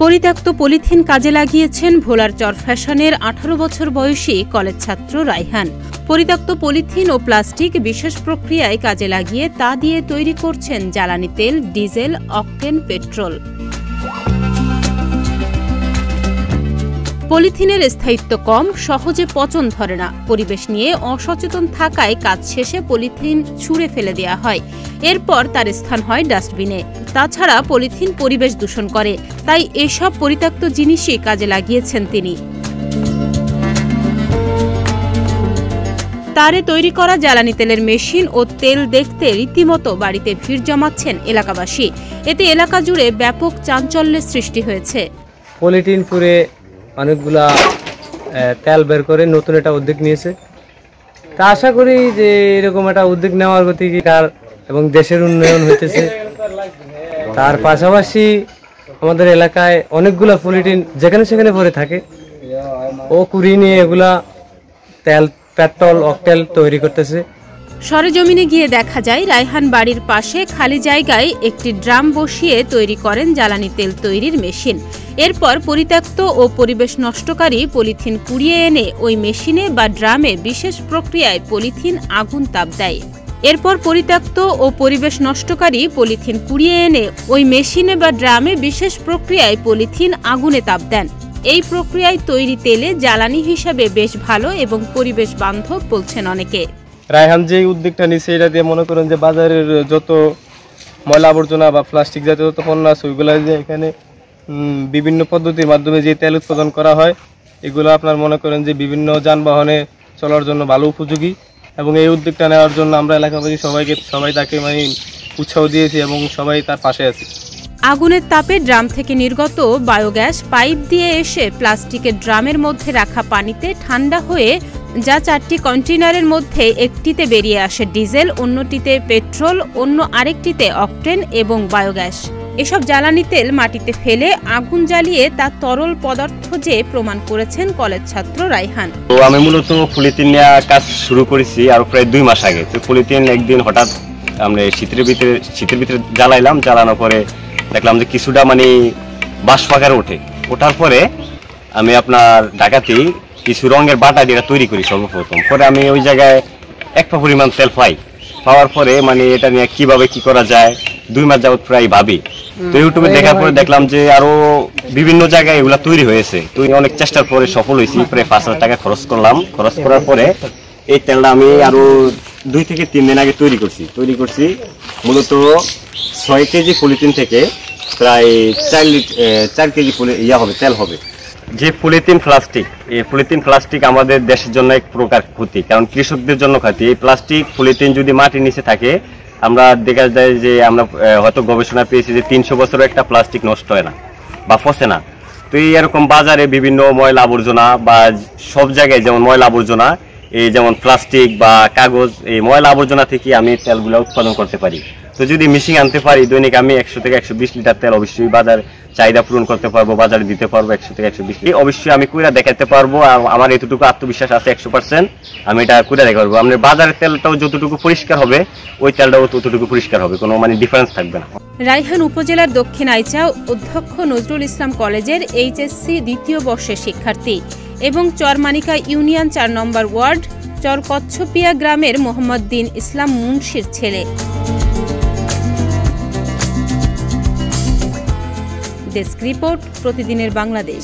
পরিত্যক্ত পলিথিন কাজে লাগিয়েছেন ভোলার চরফ্যাশনের 18 বছর বয়সী কলেজ ছাত্র রায়হান। পরিত্যক্ত পলিথিন ও প্লাস্টিক বিশেষ প্রক্রিয়ায় কাজে লাগিয়ে তা দিয়ে তৈরি করছেন জ্বালানি তেল, ডিজেল, অকটেন, পেট্রোল। পলিথিনের স্থায়িত্ব কম, সহজে পচন ধরে না। পরিবেশ নিয়ে অসচেতন থাকায় কাজ শেষে পলিথিন ছুঁড়ে ফেলে দেওয়া হয়। এরপর তার স্থান হয় ডাস্টবিনে। তাছাড়া পলিথিন পরিবেশ দূষণ করে, তাই এসব পরিত্যক্ত জিনিসই কাজে লাগিয়েছেন তিনি। তারে তৈরি করা জ্বালানি তেলের মেশিন ও তেল দেখতে রীতিমতো বাড়িতে ভিড় জমাচ্ছেন এলাকাবাসী। এতে এলাকা জুড়ে ব্যাপক চাঞ্চল্যের সৃষ্টি হয়েছে। পলিথিন পুরে অনেকগুলা তেল বের করে নতুন একটা উদ্যোগ নিয়েছে। তা আশা করি যে এরকম একটা উদ্যোগ নেওয়ার গতি এবং দেশের উন্নয়ন হইতেছে। তার পাশাপাশি আমাদের এলাকায় অনেকগুলা পলিথিন যেখানে সেখানে পড়ে থাকে, ও কুড়িয়ে নিয়ে এগুলা তেল, পেট্রোল, অকটেল তৈরি করতেছে। সরেজমিনে গিয়ে দেখা যায় রায়হান বাড়ির পাশে খালি জায়গায় একটি ড্রাম বসিয়ে তৈরি করেন জ্বালানি তেল তৈরির মেশিন। এরপর পরিত্যক্ত ও পরিবেশ নষ্টকারী পলিথিন কুড়িয়ে এনে ওই মেশিনে বা ড্রামে বিশেষ প্রক্রিয়ায় পলিথিন আগুন তাপ দেয়। এরপর পরিত্যক্ত ও পরিবেশ নষ্টকারী পলিথিন কুড়িয়ে এনে ওই মেশিনে বা ড্রামে বিশেষ প্রক্রিয়ায় পলিথিন আগুনে তাপ দেন। এই প্রক্রিয়ায় তৈরি তেলে জ্বালানি হিসাবে বেশ ভালো এবং পরিবেশ বান্ধব বলছেন অনেকে। রায়হান যে উদ্যোগটা নিচ্ছে, এটা দিয়ে মনে করেন যে বাজারের যত ময়লা আবর্জনা বা প্লাস্টিক জাতীয় যত পণ্য আছে ওইগুলো যে এখানে বিভিন্ন পদ্ধতির মাধ্যমে যে তেল উৎপাদন করা হয়, এগুলো আপনার মনে করেন যে বিভিন্ন যানবাহনে চলার জন্য ভালো উপযোগী। এবং এই উদ্যোগটা নেওয়ার জন্য আমরা এলাকাবাসী সবাই তাকে উৎসাহ দিয়েছি এবং সবাই তার পাশে আছি। আগুনের তাপে ড্রাম থেকে নির্গত বায়োগ্যাস পাইপ দিয়ে এসে প্লাস্টিকের ড্রামের মধ্যে রাখা পানিতে ঠান্ডা হয়ে যা 4টি কন্টেইনারের মধ্যে একটিতে বেরিয়ে আসে ডিজেল, অন্যটিতে পেট্রোল, অন্য আরেকটিতে অকটেন এবং বায়োগ্যাস। এসব জ্বালানি তেল মাটিতে ফেলে আগুন জ্বালিয়ে তা তরল পদার্থ যে প্রমাণ করেছেন কলেজ ছাত্র রায়হান। তো আমি মূলত পলিথিন নিয়ে কাজ শুরু করেছি আর প্রায় 2 মাস আগে। তো পলিথিন একদিন হঠাৎ আমরা শীতের ভিতরে জ্বালাইলাম। জ্বালানোর পরে দেখলাম যে কিছুটা বাষ্প আকারে ওঠার পরে আমি আপনার ঢাকাতে কিছু রঙের বাটা দিয়ে তৈরি করি সর্বপ্রথম। পরে আমি ওই জায়গায় একটা পরিমাণ তেল পাওয়ার পরে এটা নিয়ে কিভাবে কি করা যায় 2 মাস যাবত প্রায় ভাবি। তো ইউটিউবে দেখার পরে দেখলাম যে আরো বিভিন্ন জায়গায় এগুলা তৈরি হয়েছে। তো অনেক চেষ্টার পরে সফল হয়েছি। প্রায় 5,000 টাকা খরচ করলাম। খরচ করার পরে এই তেলটা আমি আরো 2 থেকে 3 দিন আগে তৈরি করছি। মূলত 6 কেজি পলিথিন থেকে প্রায় 4 কেজি তেল হবে। যে পলিথিন প্লাস্টিক, এই পলিথিন প্লাস্টিক আমাদের দেশের জন্য এক প্রকার ক্ষতি, কারণ কৃষকদের জন্য ক্ষতি। এই প্লাস্টিক পলিথিন যদি মাটির নিচে থাকে, আমরা দেখা যায় যে আমরা হয়তো গবেষণা পেয়েছি যে 300 বছরও একটা প্লাস্টিক নষ্ট হয় না বা পচে না। তো এরকম বাজারে বিভিন্ন ময়লা আবর্জনা বা সব জায়গায় যেমন ময়লা আবর্জনা, এই যেমন প্লাস্টিক বা কাগজ, এই ময়লা আবর্জনা থেকে আমি তেলগুলো উৎপাদন করতে পারি। তো যদি মেশিন আনতে পারি, দৈনিক আমি 100 থেকে 120 লিটার তেল অবশ্যই বাজার চাহিদা পূরণ করতে পারবো, বাজারে দিতে পারবো 100 থেকে 120। অবশ্যই আমি কইরা দেখাতে পারবো। আমার এতটুকু আত্মবিশ্বাস আছে 100%। আমি এটা কইরা দেখাতে পারবো। আমাদের বাজারের তেলটাও যতটুকু পরিষ্কার হবে, ওই তেলটাও ততটুকু পরিষ্কার হবে, কোনো ডিফারেন্স থাকবে না। রায়হান উপজেলার দক্ষিণ আইচা অধ্যক্ষ নজরুল ইসলাম কলেজের HSC 2য় বর্ষের শিক্ষার্থী এবং চরমানিকা ইউনিয়ন 4 নম্বর ওয়ার্ড চর কচ্ছপিয়া গ্রামের মোহাম্মদ দিন ইসলাম মুন্সির ছেলে। ডেস্ক রিপোর্ট, প্রতিদিনের বাংলাদেশ।